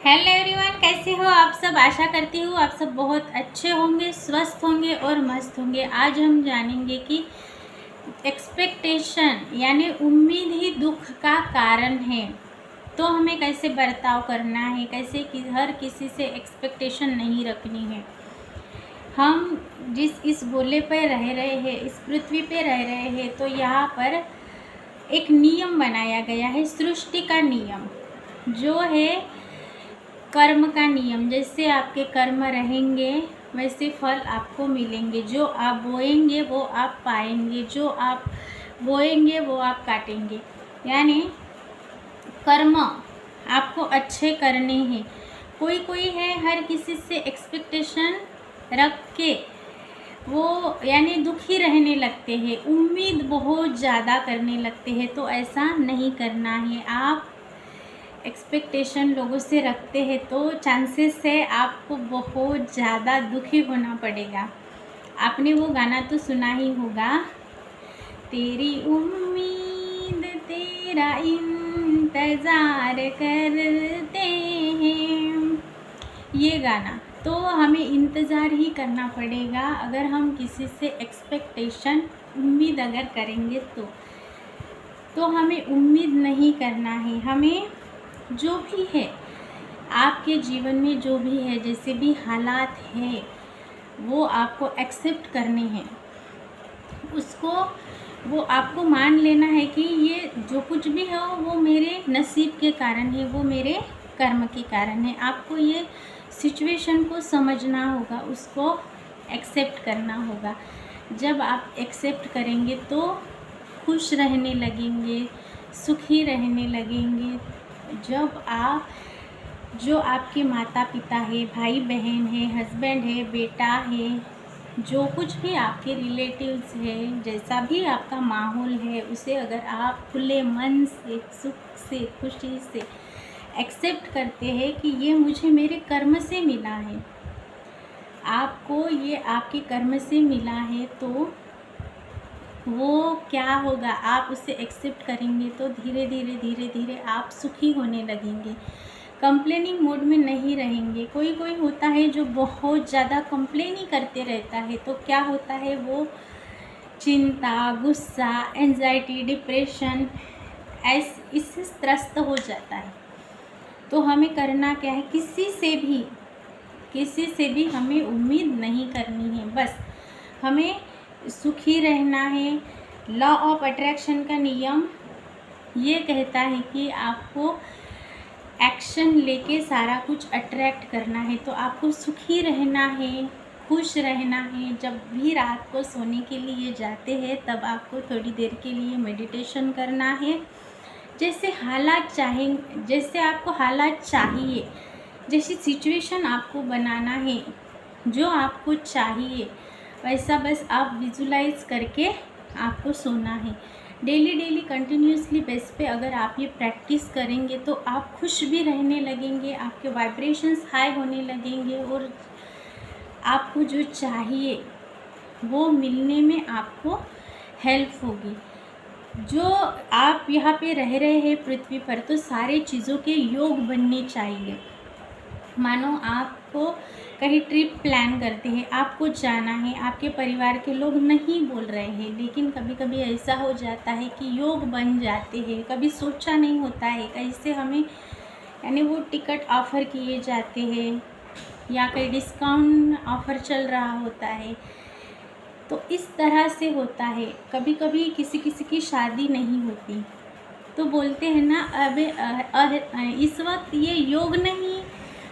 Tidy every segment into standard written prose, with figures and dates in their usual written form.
Hello everyone, कैसे हो आप सब। आशा करती हूँ आप सब बहुत अच्छे होंगे, स्वस्थ होंगे और मस्त होंगे। आज हम जानेंगे कि एक्सपेक्टेशन यानी उम्मीद ही दुख का कारण है। तो हमें कैसे बर्ताव करना है, कैसे कि हर किसी से एक्सपेक्टेशन नहीं रखनी है। हम जिस इस गोले पर रह रहे हैं, इस पृथ्वी पे रह रहे हैं, तो यहाँ पर एक नियम बनाया गया है, सृष्टि का नियम जो है कर्म का नियम। जैसे आपके कर्म रहेंगे वैसे फल आपको मिलेंगे। जो आप बोएंगे वो आप पाएंगे, जो आप बोएंगे वो आप काटेंगे। यानी कर्म आपको अच्छे करने हैं। कोई है हर किसी से एक्सपेक्टेशन रख के वो यानी दुखी रहने लगते हैं, उम्मीद बहुत ज़्यादा करने लगते हैं। तो ऐसा नहीं करना है। आप एक्सपेक्टेशन लोगों से रखते हैं तो चांसेस है आपको बहुत ज़्यादा दुखी होना पड़ेगा। आपने वो गाना तो सुना ही होगा, तेरी उम्मीद तेरा इंतज़ार करते हैं, ये गाना। तो हमें इंतज़ार ही करना पड़ेगा अगर हम किसी से एक्सपेक्टेशन उम्मीद अगर करेंगे तो हमें उम्मीद नहीं करना है। हमें जो भी है आपके जीवन में, जो भी है, जैसे भी हालात है, वो आपको एक्सेप्ट करने हैं। वो आपको मान लेना है कि ये जो कुछ भी है वो मेरे नसीब के कारण है, वो मेरे कर्म के कारण है। आपको ये सिचुएशन को समझना होगा, उसको एक्सेप्ट करना होगा। जब आप एक्सेप्ट करेंगे तो खुश रहने लगेंगे, सुखी रहने लगेंगे। जब आप जो आपके माता पिता है, भाई बहन है, हस्बैंड है, बेटा है, जो कुछ भी आपके रिलेटिव्स है, जैसा भी आपका माहौल है, उसे अगर आप खुले मन से, सुख से, खुशी से एक्सेप्ट करते हैं कि ये मुझे मेरे कर्म से मिला है, आपको ये आपके कर्म से मिला है, तो वो क्या होगा, आप उसे एक्सेप्ट करेंगे तो धीरे धीरे आप सुखी होने लगेंगे। कंप्लेनिंग मोड में नहीं रहेंगे। कोई होता है जो बहुत ज़्यादा कंप्लेन ही करते रहता है, तो क्या होता है, वो चिंता, गुस्सा, एंजाइटी, डिप्रेशन इससे त्रस्त हो जाता है। तो हमें करना क्या है, किसी से भी हमें उम्मीद नहीं करनी है। बस हमें सुखी रहना है। लॉ ऑफ अट्रैक्शन का नियम ये कहता है कि आपको एक्शन लेके सारा कुछ अट्रैक्ट करना है। तो आपको सुखी रहना है, खुश रहना है। जब भी रात को सोने के लिए जाते हैं तब आपको थोड़ी देर के लिए मेडिटेशन करना है। जैसे आपको हालात चाहिए, जैसी सिचुएशन आपको बनाना है, जो आपको चाहिए वैसा बस आप विजुलाइज करके आपको सोना है। डेली कंटिन्यूसली बेस पे अगर आप ये प्रैक्टिस करेंगे तो आप खुश भी रहने लगेंगे, आपके वाइब्रेशंस हाई होने लगेंगे और आपको जो चाहिए वो मिलने में आपको हेल्प होगी। जो आप यहाँ पे रह रहे हैं पृथ्वी पर, तो सारे चीज़ों के योग बनने चाहिए। मानो आपको कहीं ट्रिप प्लान करते हैं, आपको जाना है, आपके परिवार के लोग नहीं बोल रहे हैं, लेकिन कभी कभी ऐसा हो जाता है कि योग बन जाते हैं। कभी सोचा नहीं होता है कैसे हमें, यानी वो टिकट ऑफ़र किए जाते हैं या कहीं डिस्काउंट ऑफ़र चल रहा होता है। तो इस तरह से होता है। कभी कभी किसी की शादी नहीं होती तो बोलते हैं ना, अबे इस वक्त ये योग नहीं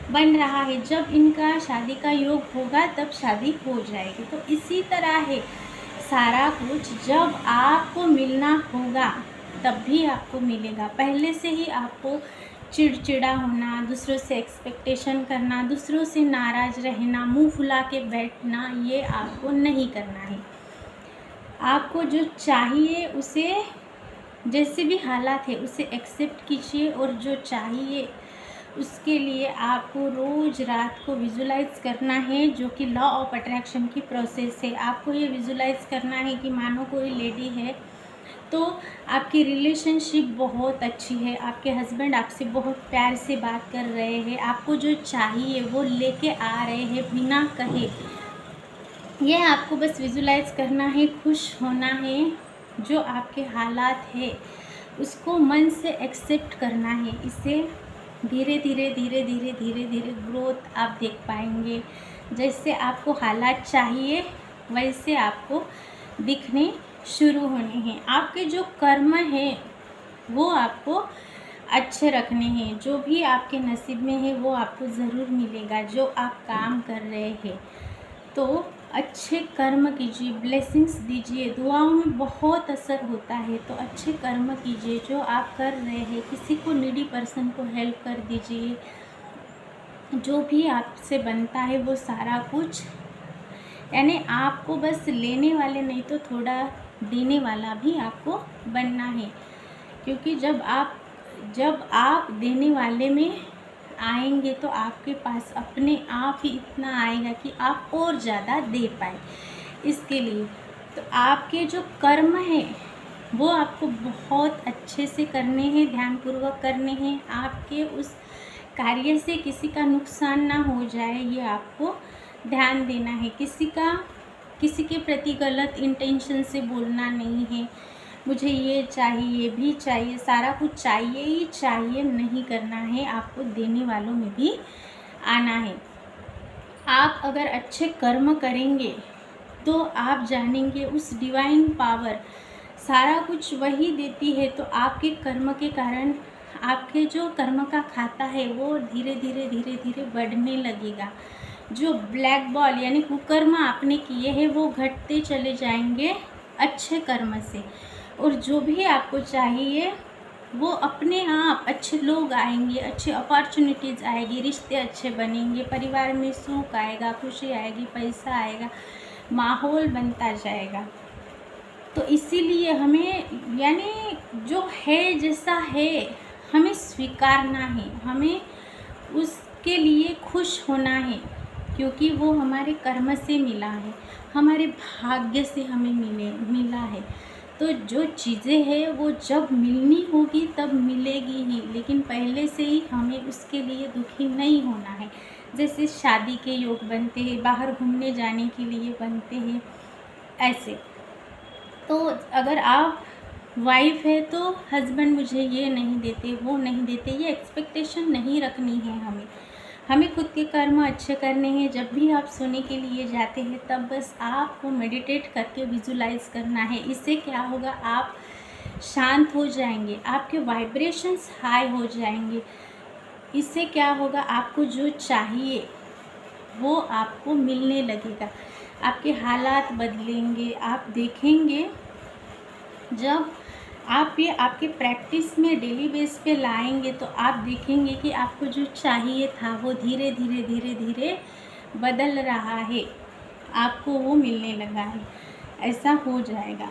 बन रहा है, जब इनका शादी का योग होगा तब शादी हो जाएगी। तो इसी तरह है सारा कुछ, जब आपको मिलना होगा तब भी आपको मिलेगा। पहले से ही आपको चिड़चिड़ा होना, दूसरों से एक्सपेक्टेशन करना, दूसरों से नाराज़ रहना, मुंह फुला के बैठना, ये आपको नहीं करना है। आपको जो चाहिए उसे, जैसे भी हालात है उसे एक्सेप्ट कीजिए, और जो चाहिए उसके लिए आपको रोज़ रात को विजुलाइज करना है, जो कि लॉ ऑफ अट्रैक्शन की प्रोसेस है। आपको ये विजुलाइज करना है कि मानो कोई लेडी है तो आपकी रिलेशनशिप बहुत अच्छी है, आपके हस्बैंड आपसे बहुत प्यार से बात कर रहे हैं, आपको जो चाहिए वो लेके आ रहे हैं बिना कहे। यह आपको बस विजुलाइज करना है, खुश होना है, जो आपके हालात है उसको मन से एक्सेप्ट करना है। इससे धीरे धीरे धीरे धीरे धीरे धीरे ग्रोथ आप देख पाएंगे। जैसे आपको हालात चाहिए वैसे आपको दिखने शुरू होने हैं। आपके जो कर्म हैं वो आपको अच्छे रखने हैं। जो भी आपके नसीब में है वो आपको ज़रूर मिलेगा। जो आप काम कर रहे हैं तो अच्छे कर्म कीजिए, ब्लेसिंग्स दीजिए। दुआओं में बहुत असर होता है, तो अच्छे कर्म कीजिए। जो आप कर रहे हैं, किसी को नीडी पर्सन को हेल्प कर दीजिए। जो भी आपसे बनता है वो सारा कुछ, यानी आपको बस लेने वाले नहीं तो थोड़ा देने वाला भी आपको बनना है। क्योंकि जब आप देने वाले में आएंगे तो आपके पास अपने आप ही इतना आएगा कि आप और ज़्यादा दे पाए। इसके लिए तो आपके जो कर्म हैं वो आपको बहुत अच्छे से करने हैं, ध्यानपूर्वक करने हैं। आपके उस कार्य से किसी का नुकसान ना हो जाए, ये आपको ध्यान देना है। किसी के प्रति गलत इंटेंशन से बोलना नहीं है, मुझे ये चाहिए, ये भी चाहिए, सारा कुछ चाहिए ही चाहिए नहीं करना है। आपको देने वालों में भी आना है। आप अगर अच्छे कर्म करेंगे तो आप जानेंगे उस डिवाइन पावर सारा कुछ वही देती है। तो आपके कर्म के कारण आपके जो कर्म का खाता है वो धीरे धीरे धीरे धीरे बढ़ने लगेगा। जो ब्लैक बॉल यानी कुकर्म आपने किए हैं वो घटते चले जाएंगे अच्छे कर्म से। और जो भी आपको चाहिए वो अपने आप अच्छे लोग आएंगे, अच्छे अपॉर्चुनिटीज़ आएगी, रिश्ते अच्छे बनेंगे, परिवार में सुख आएगा, खुशी आएगी, पैसा आएगा, माहौल बनता जाएगा। तो इसीलिए हमें यानी जो है जैसा है हमें स्वीकारना है, हमें उसके लिए खुश होना है। क्योंकि वो हमारे कर्म से मिला है, हमारे भाग्य से हमें मिला है। तो जो चीज़ें हैं वो जब मिलनी होगी तब मिलेगी ही, लेकिन पहले से ही हमें उसके लिए दुखी नहीं होना है। जैसे शादी के योग बनते हैं, बाहर घूमने जाने के लिए बनते हैं, ऐसे। तो अगर आप वाइफ है तो हस्बैंड मुझे ये नहीं देते, वो नहीं देते, ये एक्सपेक्टेशन नहीं रखनी है। हमें खुद के कर्म अच्छे करने हैं। जब भी आप सोने के लिए जाते हैं तब बस आपको मेडिटेट करके विजुलाइज करना है। इससे क्या होगा, आप शांत हो जाएंगे, आपके वाइब्रेशंस हाई हो जाएंगे। इससे क्या होगा, आपको जो चाहिए वो आपको मिलने लगेगा, आपके हालात बदलेंगे। आप देखेंगे जब आप ये आपके प्रैक्टिस में डेली बेस पे लाएंगे तो आप देखेंगे कि आपको जो चाहिए था वो धीरे धीरे धीरे धीरे बदल रहा है, आपको वो मिलने लगा है। ऐसा हो जाएगा।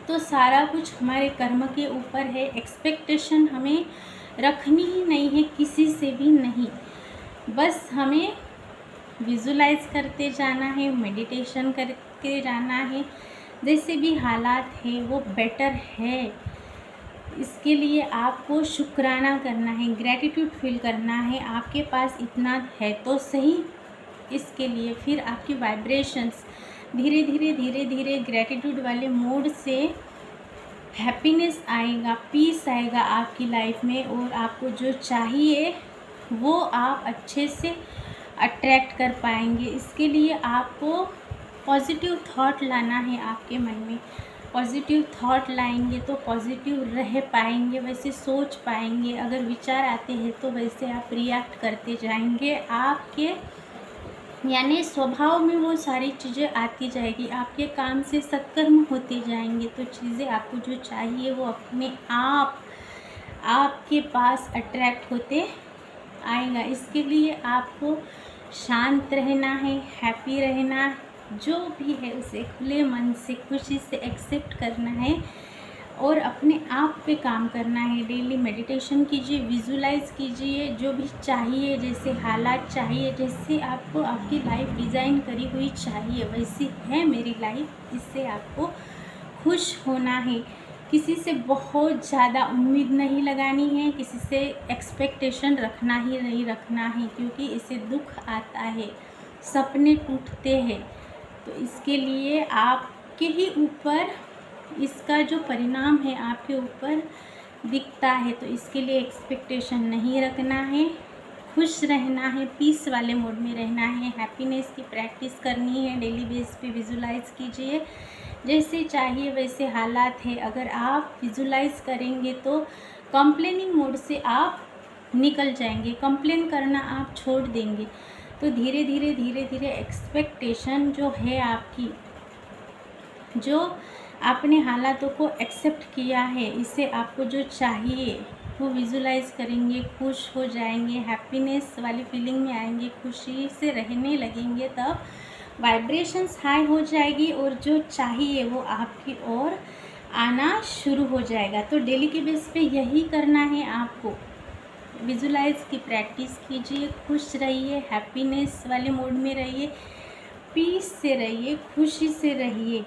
तो सारा कुछ हमारे कर्म के ऊपर है। एक्सपेक्टेशन हमें रखनी ही नहीं है, किसी से भी नहीं। बस हमें विजुलाइज करते जाना है, मेडिटेशन करके जाना है। जैसे भी हालात है वो बेटर है, इसके लिए आपको शुक्राना करना है, ग्रैटिट्यूड फील करना है। आपके पास इतना है तो सही, इसके लिए फिर आपकी वाइब्रेशंस धीरे धीरे धीरे धीरे ग्रैटिट्यूड वाले मोड से हैप्पीनेस आएगा, पीस आएगा आपकी लाइफ में। और आपको जो चाहिए वो आप अच्छे से अट्रैक्ट कर पाएंगे। इसके लिए आपको पॉजिटिव थॉट लाना है आपके मन में। पॉजिटिव थॉट लाएंगे तो पॉजिटिव रह पाएंगे, वैसे सोच पाएंगे। अगर विचार आते हैं तो वैसे आप रिएक्ट करते जाएंगे। आपके यानी स्वभाव में वो सारी चीज़ें आती जाएगी, आपके काम से सत्कर्म होते जाएंगे। तो चीज़ें आपको जो चाहिए वो अपने आप आपके पास अट्रैक्ट होते आएगा। इसके लिए आपको शांत रहना है, हैप्पी रहना, जो भी है उसे खुले मन से खुशी से एक्सेप्ट करना है और अपने आप पे काम करना है। डेली मेडिटेशन कीजिए, विजुलाइज कीजिए, जो भी चाहिए, जैसे हालात चाहिए, जैसे आपको आपकी लाइफ डिज़ाइन करी हुई चाहिए वैसी है मेरी लाइफ, इससे आपको खुश होना है। किसी से बहुत ज़्यादा उम्मीद नहीं लगानी है, किसी से एक्सपेक्टेशन रखना ही नहीं रखना है, क्योंकि इसे दुख आता है, सपने टूटते हैं। तो इसके लिए आपके ही ऊपर इसका जो परिणाम है आपके ऊपर दिखता है। तो इसके लिए एक्सपेक्टेशन नहीं रखना है, खुश रहना है, पीस वाले मोड में रहना है, हैप्पीनेस की प्रैक्टिस करनी है। डेली बेस पे विजुलाइज कीजिए, जैसे चाहिए वैसे हालात है। अगर आप विजुलाइज करेंगे तो कंप्लेनिंग मोड से आप निकल जाएंगे, कंप्लेन करना आप छोड़ देंगे। तो धीरे धीरे धीरे धीरे एक्सपेक्टेशन जो है आपकी, जो आपने हालातों को एक्सेप्ट किया है, इसे आपको जो चाहिए वो विजुलाइज करेंगे, खुश हो जाएंगे, हैप्पीनेस वाली फीलिंग में आएंगे, खुशी से रहने लगेंगे, तब वाइब्रेशंस हाई हो जाएगी और जो चाहिए वो आपकी ओर आना शुरू हो जाएगा। तो डेली के बेस पे यही करना है आपको। विजुलाइज की प्रैक्टिस कीजिए, खुश रहिए, हैप्पीनेस वाले मोड में रहिए, पीस से रहिए, खुशी से रहिए।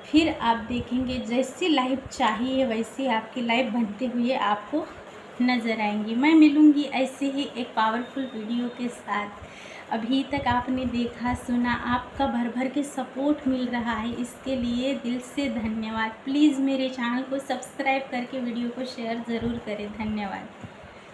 फिर आप देखेंगे जैसी लाइफ चाहिए वैसी आपकी लाइफ बनते हुए आपको नज़र आएंगी। मैं मिलूँगी ऐसे ही एक पावरफुल वीडियो के साथ। अभी तक आपने देखा सुना, आपका भर भर के सपोर्ट मिल रहा है, इसके लिए दिल से धन्यवाद। प्लीज़ मेरे चैनल को सब्सक्राइब करके वीडियो को शेयर ज़रूर करें। धन्यवाद।